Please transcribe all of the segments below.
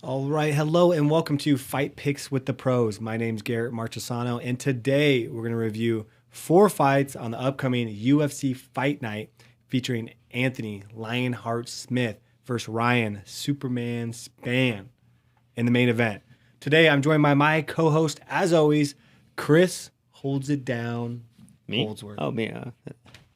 All right, hello and welcome to Fight Picks with the Pros. My name's Garrett Marchesano, and today we're going to review 4 fights on the upcoming UFC Fight Night featuring Anthony Lionheart Smith versus Ryan Superman Spann in the main event. Today I'm joined by my co-host, as always, Chris Holds It Down. Me? Holdsworth. Oh, me.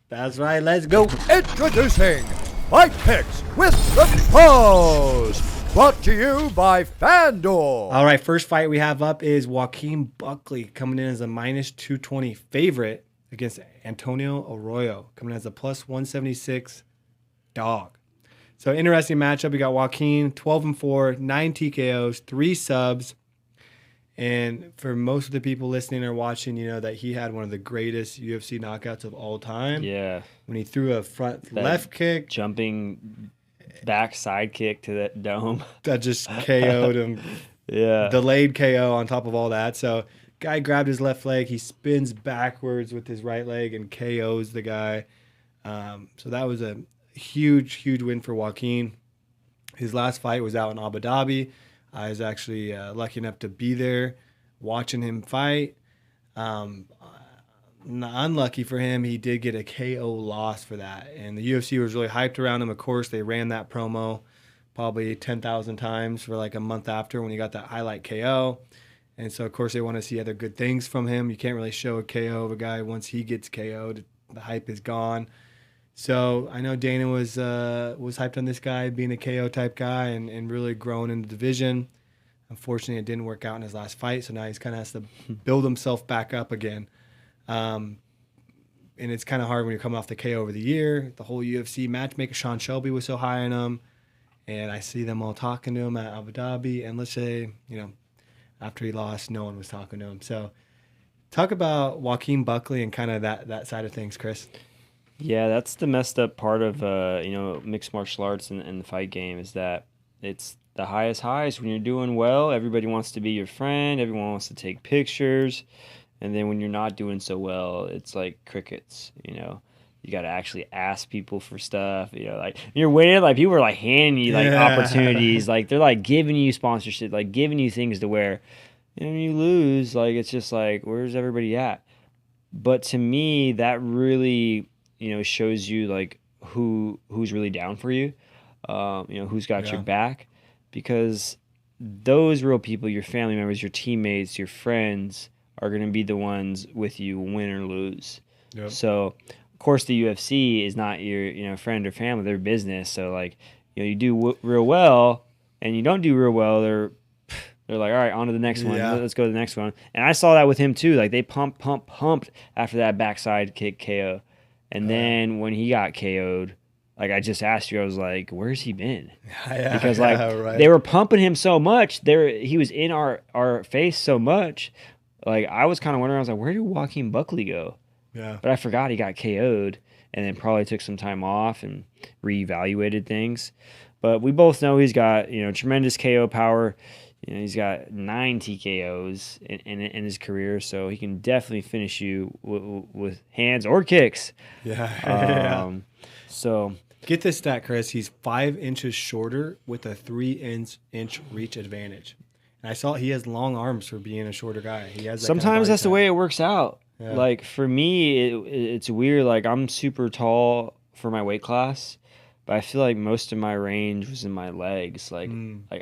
That's right, let's go. Introducing Fight Picks with the Pros, brought to you by FanDuel. All right, first fight we have up is Joaquin Buckley coming in as a minus 220 favorite against Antonio Arroyo, coming in as a plus 176 dog. So interesting matchup. We got Joaquin 12-4, 9 TKOs, 3 subs. And for most of the people listening or watching, you know that he had one of the greatest UFC knockouts of all time. Yeah. When he threw a front That left kick Jumping back side kick to that dome. that just KO'd him. Yeah. Delayed KO on top of all that. So guy grabbed his left leg. He spins backwards with his right leg and KOs the guy. So that was a huge win for Joaquin. His last fight was out in Abu Dhabi. I was actually lucky enough to be there watching him fight. Unlucky for him, he did get a KO loss for that. And the UFC was really hyped around him. Of course, they ran that promo probably 10,000 times for like a month after when he got that highlight KO. And so, of course, they want to see other good things from him. You can't really show a KO of a guy once he gets KO'd. The hype is gone. So I know Dana was hyped on this guy being a KO type guy and really growing in the division. Unfortunately, it didn't work out in his last fight, so now he's kind of has to build himself back up again. And it's kind of hard when you're coming off the KO over the year. The whole UFC matchmaker Sean Shelby was so high on him, and I see them all talking to him at Abu Dhabi. And let's say, after he lost, no one was talking to him. So talk about Joaquin Buckley and kind of that side of things, Chris. Yeah, that's the messed up part of mixed martial arts and the fight game is that it's the highest highs. When you're doing well, everybody wants to be your friend. Everyone wants to take pictures. And then when you're not doing so well, it's like crickets, You got to actually ask people for stuff, like you're waiting, like people are like handing you like opportunities, like they're like giving you sponsorship, like giving you things to wear. And when you lose, like it's just like, where's everybody at? But to me, that really, shows you like who's really down for you, who's got your back, because those real people, your family members, your teammates, your friends are going to be the ones with you win or lose. Yep. So of course the UFC is not your friend or family, they're business. So like you do real well and you don't do real well, they're like, all right, on to the next one. Let's go to the next one. And I saw that with him too. Like they pumped after that backside kick KO. And then when he got KO'd, like I just asked you, I was like, where's he been? Because they were pumping him so much. He was in our face so much. Like I was kind of wondering, I was like, where did Joaquin Buckley go? Yeah. But I forgot he got KO'd and then probably took some time off and reevaluated things. But we both know he's got, tremendous KO power. He's got 9 TKOs in his career, so he can definitely finish you with hands or kicks. Yeah. So get this stat, Chris. He's 5 inches shorter with a 3-inch reach advantage. And I saw he has long arms for being a shorter guy. He has sometimes that's the way it works out. Yeah. Like for me, it's weird. Like I'm super tall for my weight class. But I feel like most of my range was in my legs. Like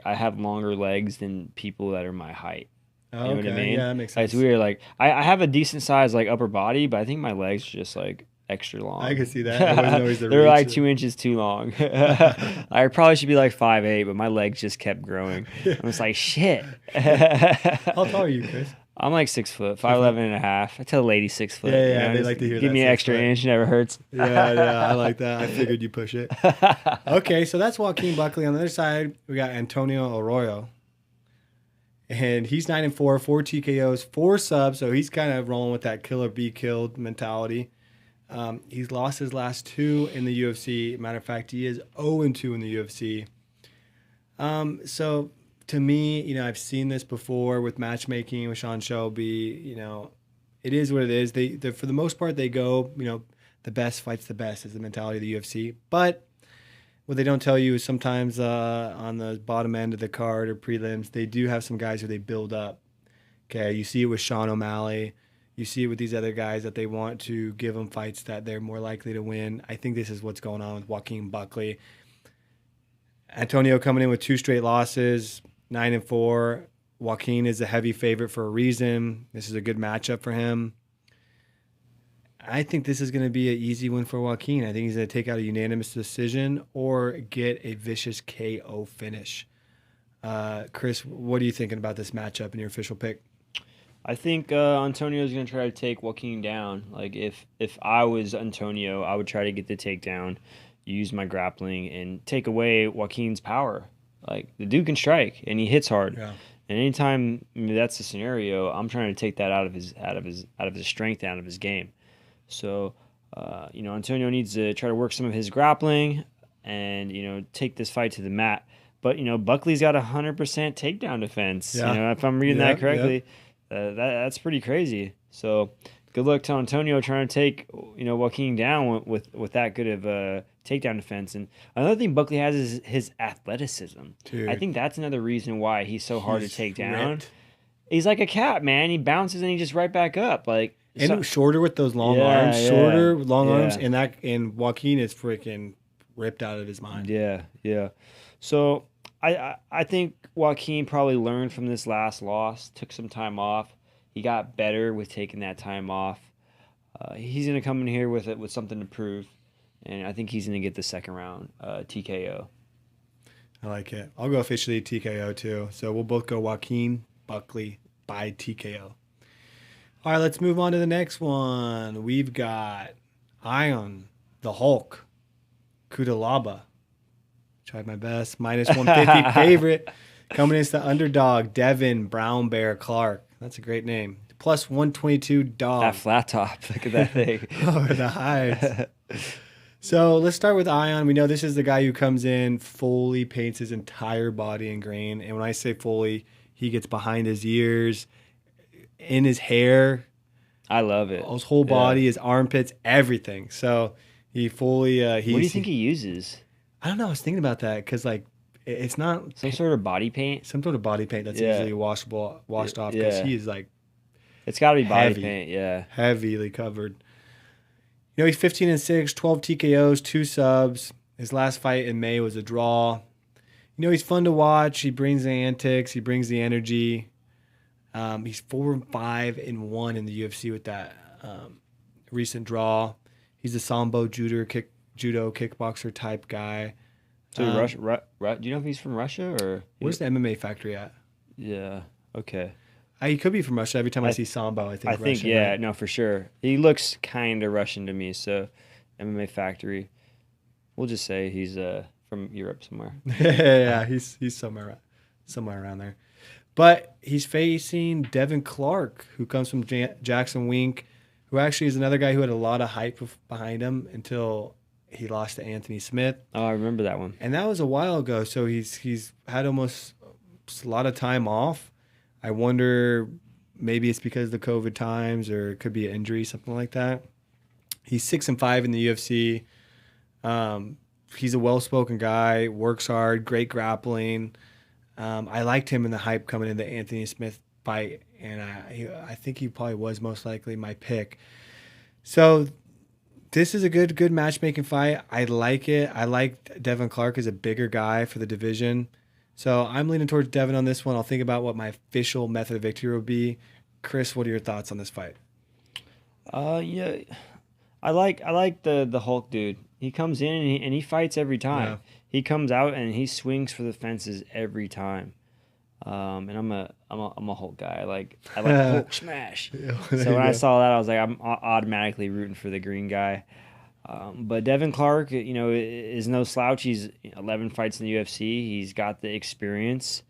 I have longer legs than people that are my height. You know what I mean? Yeah, that makes sense. Like, it's weird. Like I have a decent size like upper body, but I think my legs are just like extra long. I can see that. They're like 2 inches too long. I probably should be like 5'8", but my legs just kept growing. I'm just like, shit. How tall are you, Chris? I'm like 6 foot, 5'11" and a half. I tell a lady 6 foot. Yeah, they like to hear that. Give me an extra inch, never hurts. Yeah, I like that. I figured you push it. Okay, so that's Joaquin Buckley. On the other side, we got Antonio Arroyo. And he's 9-4, 4 TKOs, 4 subs, so he's kind of rolling with that kill or be killed mentality. He's lost his last 2 in the UFC. Matter of fact, he is 0-2 in the UFC. So to me, I've seen this before with matchmaking with Sean Shelby. It is what it is. They for the most part they go, the best fights the best is the mentality of the UFC. But what they don't tell you is sometimes on the bottom end of the card or prelims, they do have some guys who they build up. Okay, you see it with Sean O'Malley. You see it with these other guys that they want to give them fights that they're more likely to win. I think this is what's going on with Joaquin Buckley. Antonio coming in with 2 straight losses, 9-4. Joaquin is a heavy favorite for a reason. This is a good matchup for him. I think this is going to be an easy win for Joaquin. I think he's going to take out a unanimous decision or get a vicious KO finish. Chris, what are you thinking about this matchup in your official pick? I think Antonio's going to try to take Joaquin down. Like, if I was Antonio, I would try to get the takedown, use my grappling, and take away Joaquin's power. Like, the dude can strike, and he hits hard. Yeah. And anytime that's the scenario, I'm trying to take that out of his strength, out of his game. So, Antonio needs to try to work some of his grappling and, take this fight to the mat. But, Buckley's got 100% takedown defense. Yeah. If I'm reading that correctly, that's pretty crazy. So, good luck to Antonio trying to take, Joaquin down with that good of a takedown defense. And another thing Buckley has is his athleticism. Dude. I think that's another reason why he's so hard to take down. Ripped. He's like a cat, man. He bounces and he just right back up. Like, And shorter with those long arms, arms, and Joaquin is freaking ripped out of his mind. Yeah. So I think Joaquin probably learned from this last loss, took some time off. He got better with taking that time off. He's gonna come in here with something to prove, and I think he's gonna get the second round TKO. I like it. I'll go officially TKO too. So we'll both go Joaquin Buckley by TKO. All right, let's move on to the next one. We've got Ion, the Hulk, Cutelaba. Tried my best. Minus 150 favorite. Coming against the underdog, Devin Brown Bear Clark. That's a great name. Plus 122 dog. That flat top. Look at that thing. Oh, the highs. So let's start with Ion. We know this is the guy who comes in, fully paints his entire body in green. And when I say fully, he gets behind his ears, in his hair. I love it. His whole body, his armpits, everything. So he fully... what do you think he uses? I don't know. I was thinking about that because, like, it's not... Some sort of body paint? Some sort of body paint that's easily washed off because he is, like... It's got to be body heavy, paint, yeah. Heavily covered. He's 15-6, 12 TKOs, 2 subs. His last fight in May was a draw. He's fun to watch. He brings the antics. He brings the energy. He's 4-5-1 in the UFC with that recent draw. He's a sambo judo kickboxer type guy. So do you know if he's from Russia or? Where's the MMA factory at? Yeah. Okay. He could be from Russia. Every time I see sambo, I think. Russian, yeah, right? No, for sure. He looks kind of Russian to me. So, MMA factory. We'll just say he's from Europe somewhere. Yeah, he's somewhere around there. But he's facing Devin Clark, who comes from Jackson Wink, who actually is another guy who had a lot of hype behind him until he lost to Anthony Smith. Oh, I remember that one. And that was a while ago. So he's had almost a lot of time off. I wonder, maybe it's because of the COVID times, or it could be an injury, something like that. He's 6-5 in the UFC. He's a well-spoken guy, works hard, great grappling. I liked him in the hype coming into the Anthony Smith fight, and I think he probably was most likely my pick. So this is a good matchmaking fight. I like it. I like Devin Clark as a bigger guy for the division. So I'm leaning towards Devin on this one. I'll think about what my official method of victory will be. Chris, what are your thoughts on this fight? Yeah, I like the Hulk dude. He comes in and he fights every time. Yeah. He comes out and he swings for the fences every time. And I'm a Hulk guy. I like Hulk smash. So when I saw that, I was like, I'm automatically rooting for the green guy. But Devin Clark, is no slouch. He's 11 fights in the UFC. He's got the experience.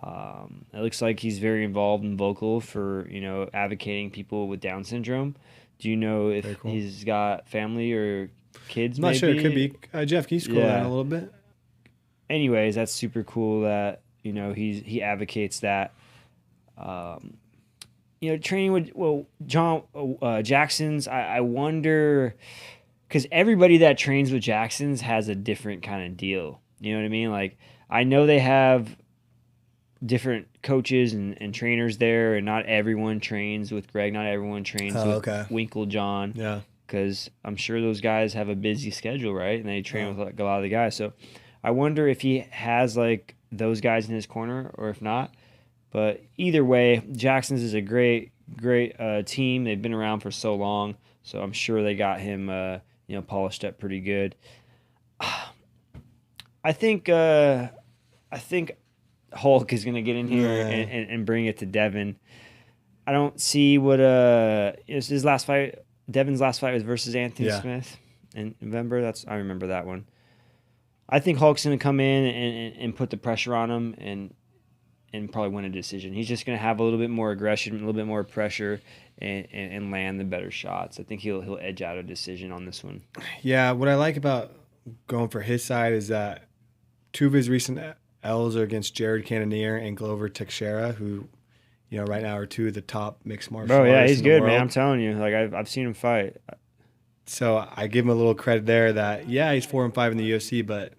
It looks like he's very involved and vocal for, advocating people with Down syndrome. Do you know if he's got family or kids? I'm not sure. It could be. Jeff, can you scroll down a little bit? Anyways, that's super cool that, he advocates that. Training with John Jackson's, I wonder, because everybody that trains with Jackson's has a different kind of deal. You know what I mean? Like, I know they have different coaches and trainers there, and not everyone trains with Greg. Not everyone trains with Winklejohn. Yeah. Because I'm sure those guys have a busy schedule, right? And they train with like a lot of the guys. So I wonder if he has like those guys in his corner or if not. But either way, Jackson's is a great team. They've been around for so long, so I'm sure they got him, polished up pretty good. I think Hulk is gonna get in here and bring it to Devin. I don't see what his last fight. Devin's last fight was versus Anthony Smith in November. I remember that one. I think Hulk's gonna come in and put the pressure on him and probably win a decision. He's just going to have a little bit more aggression, a little bit more pressure, and land the better shots. I think he'll edge out a decision on this one. Yeah, what I like about going for his side is that two of his recent L's are against Jared Cannonier and Glover Teixeira, who, right now are two of the top mixed martial artists. Oh yeah, he's in the good, world. man. I'm telling you, like I've seen him fight. So I give him a little credit there that he's 4-5 in the UFC, but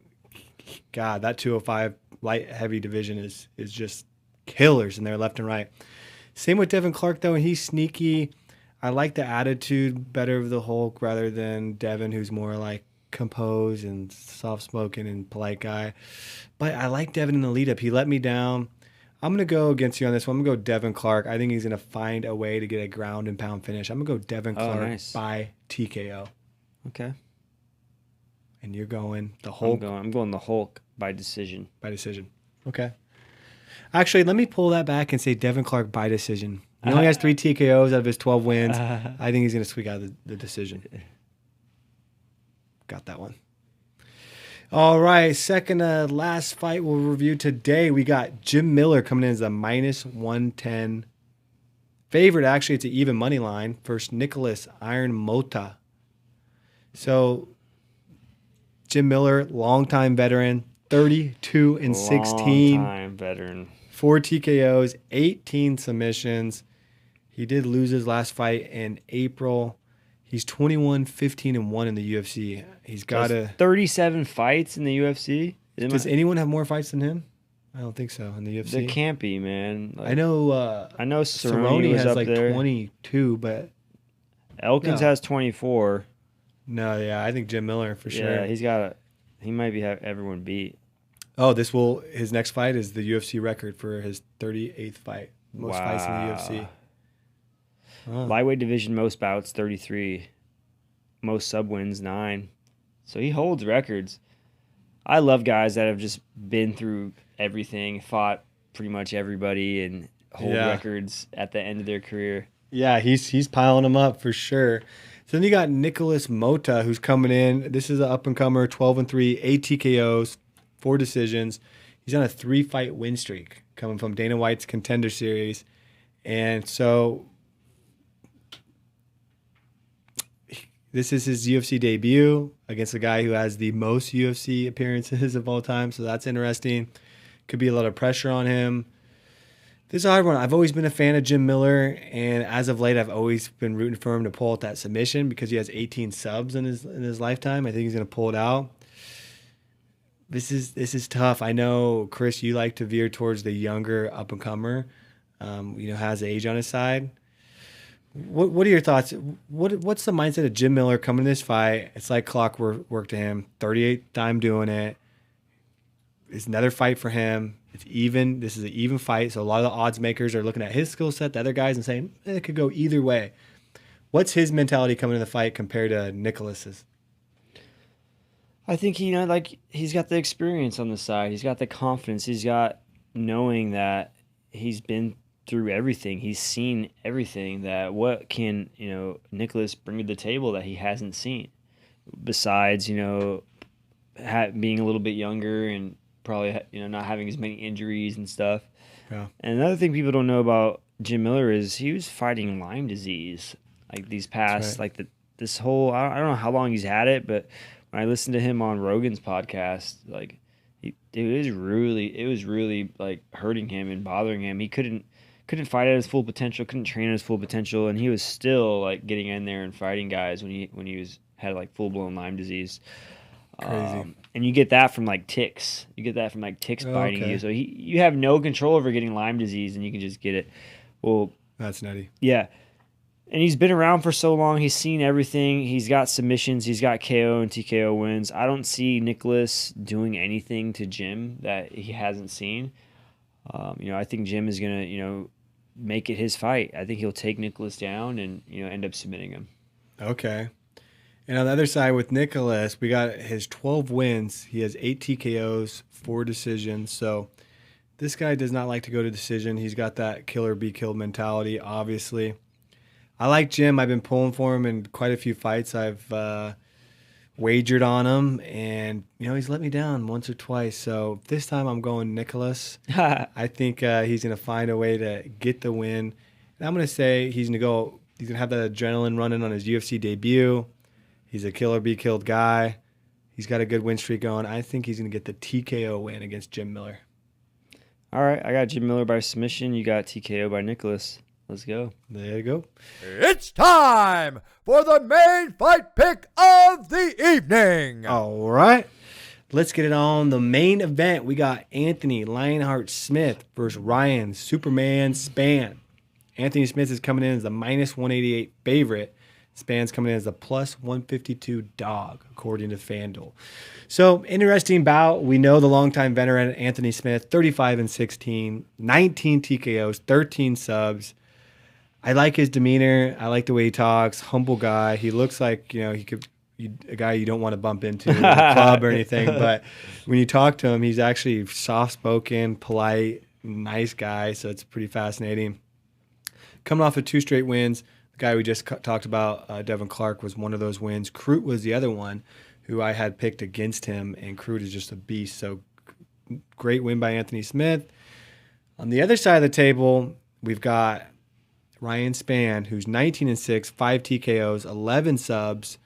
God, that 205 light heavy division is just killers in there left and right. Same with Devin Clark though, and he's sneaky. I like the attitude better of the Hulk rather than Devin, who's more like composed and soft spoken and polite guy. But I like Devin in the lead up. He let me down. I'm gonna go against you on this one. I'm gonna go Devin Clark. I think he's gonna find a way to get a ground and pound finish. I'm gonna go Devin Clark by TKO. Okay. And you're going the Hulk. I'm going the Hulk by decision. By decision. Okay. Actually, let me pull that back and say Devin Clark by decision. He only has 3 TKOs out of his 12 wins. I think he's going to squeak out the decision. Got that one. All right. Second last fight we'll review today. We got Jim Miller coming in as a -110 favorite. Actually, it's an even money line. First, Nikolas Iron Motta. So, Jim Miller, longtime veteran, 32-16. Longtime veteran. 4 TKOs, 18 submissions. He did lose his last fight in April. He's 21-15-1 in the UFC. He's got 37 fights in the UFC. Does anyone have more fights than him? I don't think so in the UFC. There can't be, man. Like, I know Cerrone has like there. 22, but Elkins has 24. No, yeah, I think Jim Miller for sure. Yeah, he might be have everyone beat. Oh, his next fight is the UFC record for his 38th fight. Most fights in the UFC. Oh. Lightweight division, most bouts, 33. Most sub wins, 9. So he holds records. I love guys that have just been through everything, fought pretty much everybody, and hold records at the end of their career. Yeah, he's piling them up for sure. So then you got Nikolas Motta, who's coming in. This is an up-and-comer, 12-3, 8 TKOs, 4 decisions. He's on a 3-fight win streak coming from Dana White's Contender Series. And so this is his UFC debut against a guy who has the most UFC appearances of all time. So that's interesting. Could be a lot of pressure on him. This is a hard one. I've always been a fan of Jim Miller, and as of late, I've always been rooting for him to pull out that submission because he has 18 subs in his lifetime. I think he's going to pull it out. This is tough. I know, Chris, you like to veer towards the younger up-and-comer, has age on his side. What are your thoughts? What's the mindset of Jim Miller coming to this fight? It's like clockwork to him. 38th time doing it. It's another fight for him. It's even. This is an even fight. So a lot of the odds makers are looking at his skill set, the other guys, and saying it could go either way. What's his mentality coming to the fight compared to Nikolas's? I think he's got the experience on the side. He's got the confidence. He's got knowing that he's been through everything. He's seen everything. That what can Nikolas bring to the table that he hasn't seen, besides being a little bit younger and probably not having as many injuries and stuff. Yeah. And another thing people don't know about Jim Miller is he was fighting Lyme disease these past this whole I don't know how long he's had it, but when I listened to him on Rogan's podcast, it was really hurting him and bothering him. He couldn't fight at his full potential, couldn't train at his full potential, and he was still getting in there and fighting guys when he was had like full blown Lyme disease. Crazy. And you get that from like ticks. You get that from like ticks biting okay. you. So you have no control over getting Lyme disease, and you can just get it. Well, That's nutty. yeah. And he's been around for so long. He's seen everything. He's got submissions. He's got KO and TKO wins. I don't see Nikolas doing anything to Jim that he hasn't seen. I think Jim is going to, make it his fight. I think he'll take Nikolas down and, end up submitting him. Okay. And on the other side with Nikolas, we got his 12 wins. He has 8 TKOs, 4 decisions. So this guy does not like to go to decision. He's got that kill or be killed mentality, obviously. I like Jim. I've been pulling for him in quite a few fights. I've wagered on him, and he's let me down once or twice. So this time I'm going Nikolas. I think he's going to find a way to get the win. And I'm going to say he's going to have that adrenaline running on his UFC debut. He's a kill or be killed guy. He's got a good win streak going. I think he's going to get the TKO win against Jim Miller. All right, I got Jim Miller by submission. You got TKO by Nikolas. Let's go. There you go. It's time for the main fight pick of the evening. All right. Let's get it on. The main event, we got Anthony Lionheart Smith versus Ryan Superman Spann. Anthony Smith is coming in as the minus 188 favorite. Spann's coming in as a plus 152 dog, according to FanDuel. So, interesting bout. We know the longtime veteran Anthony Smith, 35-16, 19 TKOs, 13 subs. I like his demeanor. I like the way he talks. Humble guy. He looks like a guy you don't want to bump into in a club or anything. But when you talk to him, he's actually soft-spoken, polite, nice guy. So it's pretty fascinating. Coming off of 2 straight wins, the guy we just talked about, Devin Clark, was one of those wins. Crute was the other one, who I had picked against him, and Crute is just a beast. So great win by Anthony Smith. On the other side of the table, we've got Ryan Spann, who's 19-6, 5 TKOs, 11 subs,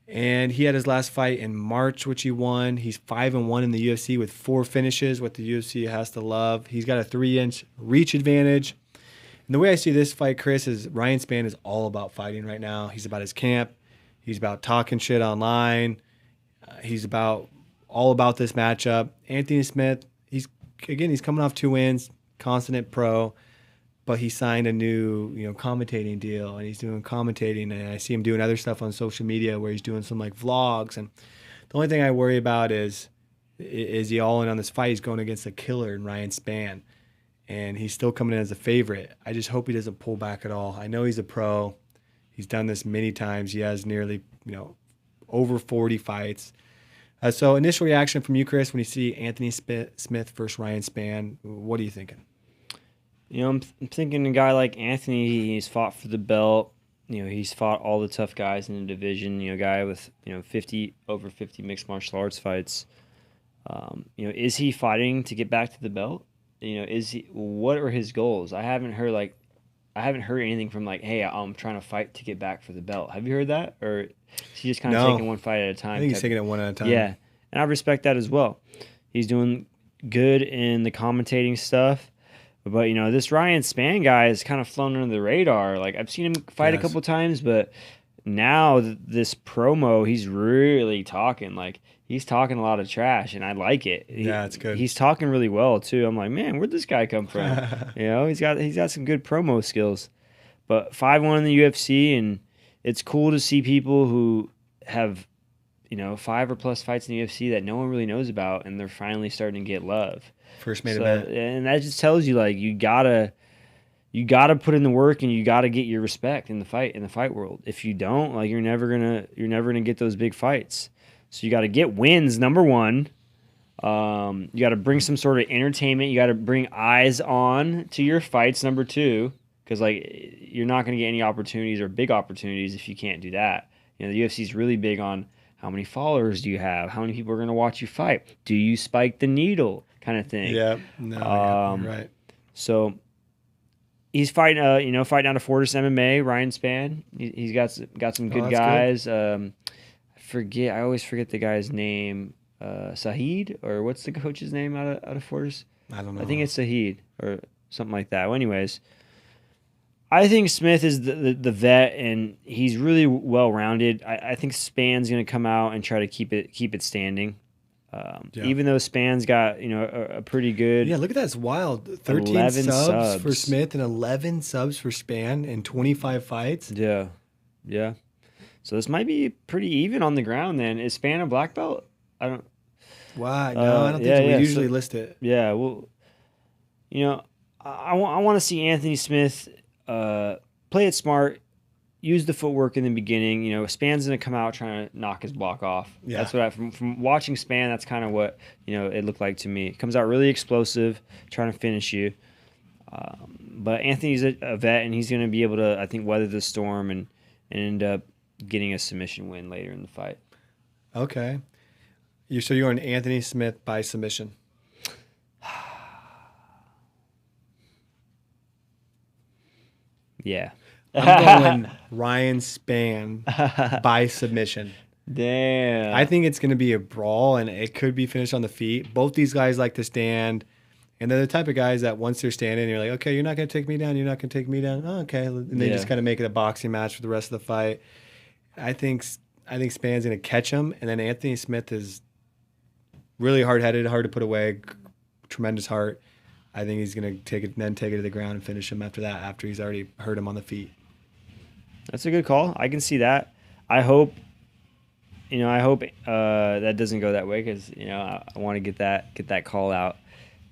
and he had his last fight in March, which he won. He's 5-1 in the UFC with 4 finishes, what the UFC has to love. He's got a 3-inch reach advantage. And the way I see this fight, Chris, is Ryan Spann is all about fighting right now. He's about his camp. He's about talking shit online. He's all about this matchup. Anthony Smith, he's coming off 2 wins, constant pro. But he signed a new, commentating deal, and he's doing commentating, and I see him doing other stuff on social media where he's doing some like vlogs. And the only thing I worry about is he all in on this fight? He's going against a killer in Ryan Spann, and he's still coming in as a favorite. I just hope he doesn't pull back at all. I know he's a pro. He's done this many times. He has nearly, over 40 fights. So initial reaction from you, Chris, when you see Anthony Smith versus Ryan Spann, what are you thinking? I'm thinking a guy like Anthony, he's fought for the belt. He's fought all the tough guys in the division. A guy with, over 50 mixed martial arts fights. Is he fighting to get back to the belt? What are his goals? I haven't heard anything from hey, I'm trying to fight to get back for the belt. Have you heard that? Or is he just kind of taking one fight at a time? I think he's taking it one at a time. Yeah, and I respect that as well. He's doing good in the commentating stuff. But, this Ryan Spann guy has kind of flown under the radar. I've seen him fight a couple times, but now this promo, he's really talking. He's talking a lot of trash, and I like it. Yeah, it's good. He's talking really well, too. I'm like, man, where'd this guy come from? He's got some good promo skills. But 5-1 in the UFC, and it's cool to see people who have, 5 or plus fights in the UFC that no one really knows about, and they're finally starting to get love. First main event. And that just tells you you gotta put in the work, and you gotta get your respect in the fight world. If you don't, you're never gonna get those big fights. So you gotta get wins, number one. You gotta bring some sort of entertainment. You gotta bring eyes on to your fights, number two, because you're not gonna get any opportunities or big opportunities if you can't do that. The UFC is really big on how many followers do you have, how many people are gonna watch you fight, do you spike the needle, kind of thing. Yeah, right. So he's fighting, fighting out of Fortis MMA. Ryan Spann. He's got some good guys. Good. I always forget the guy's name. Sahid, or what's the coach's name out of Fortis? I don't know. I think it's Sahid or something like that. Well, anyways, I think Smith is the vet, and he's really well rounded. I think Spann's going to come out and try to keep it standing. Even though Spann's got a pretty good. Yeah, look at that. It's wild. 13 11 subs for Smith and 11 subs for Spann in 25 fights. Yeah. So this might be pretty even on the ground then. Is Spann a black belt? I don't. Wow. No, I don't think so. We usually list it. Yeah. Well, I want to see Anthony Smith play it smart. Use the footwork in the beginning. Spann's going to come out trying to knock his block off. Yeah. That's what from watching Spann, that's kind of what, it looked like to me. It comes out really explosive, trying to finish you. But Anthony's a vet, and he's going to be able to, I think, weather the storm and end up getting a submission win later in the fight. Okay. So you're on Anthony Smith by submission. Yeah. I'm going Ryan Spann by submission. Damn. I think it's going to be a brawl, and it could be finished on the feet. Both these guys like to stand, and they're the type of guys that once they're standing, you're like, okay, you're not going to take me down. You're not going to take me down. Oh, okay. And they just kind of make it a boxing match for the rest of the fight. I think Spann's going to catch him, and then Anthony Smith is really hard-headed, hard to put away, tremendous heart. I think he's going to take it to the ground and finish him after he's already hurt him on the feet. That's a good call. I can see that. I hope that doesn't go that way because I want to get that call out.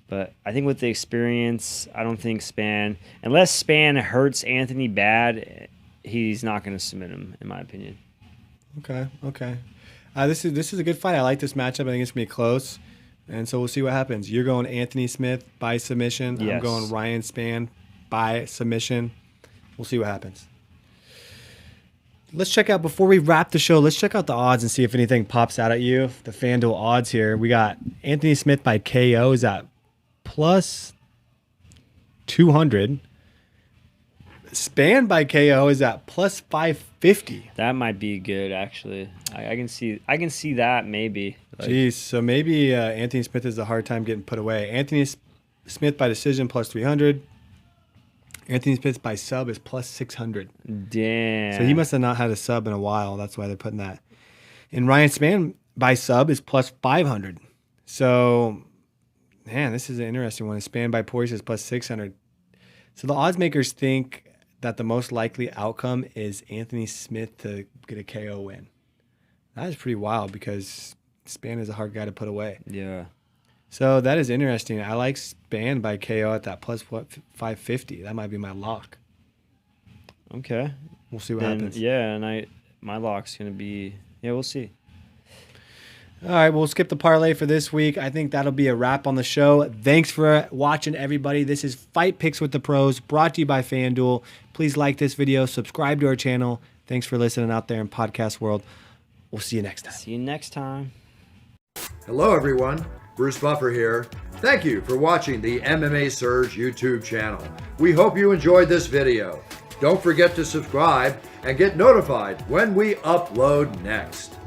But I think with the experience, I don't think Spann, unless Spann hurts Anthony bad, he's not going to submit him, in my opinion. Okay. This is a good fight. I like this matchup. I think it's going to be close. And so we'll see what happens. You're going Anthony Smith by submission. Yes. I'm going Ryan Spann by submission. We'll see what happens. Let's check out, before we wrap the show, let's check out the odds and see if anything pops out at you. The FanDuel odds here. We got Anthony Smith by KO is at plus 200. Spann by KO is at plus 550. That might be good, actually. I can see that maybe. Jeez, so maybe Anthony Smith has a hard time getting put away. Anthony Smith by decision plus 300. Anthony Smith by sub is plus 600. Damn. So he must have not had a sub in a while. That's why they're putting that. And Ryan Spann by sub is plus 500. So, man, this is an interesting one. Spann by poise is plus 600. So the odds makers think that the most likely outcome is Anthony Smith to get a KO win. That is pretty wild because Spann is a hard guy to put away. Yeah. So that is interesting. I like Spann by KO at that plus 550. That might be my lock. Okay. We'll see what happens. Yeah, and my lock's going to be, we'll see. All right, we'll skip the parlay for this week. I think that'll be a wrap on the show. Thanks for watching, everybody. This is Fight Picks with the Pros, brought to you by FanDuel. Please like this video, subscribe to our channel. Thanks for listening out there in podcast world. We'll see you next time. See you next time. Hello, everyone. Bruce Buffer here. Thank you for watching the MMA Surge YouTube channel. We hope you enjoyed this video. Don't forget to subscribe and get notified when we upload next.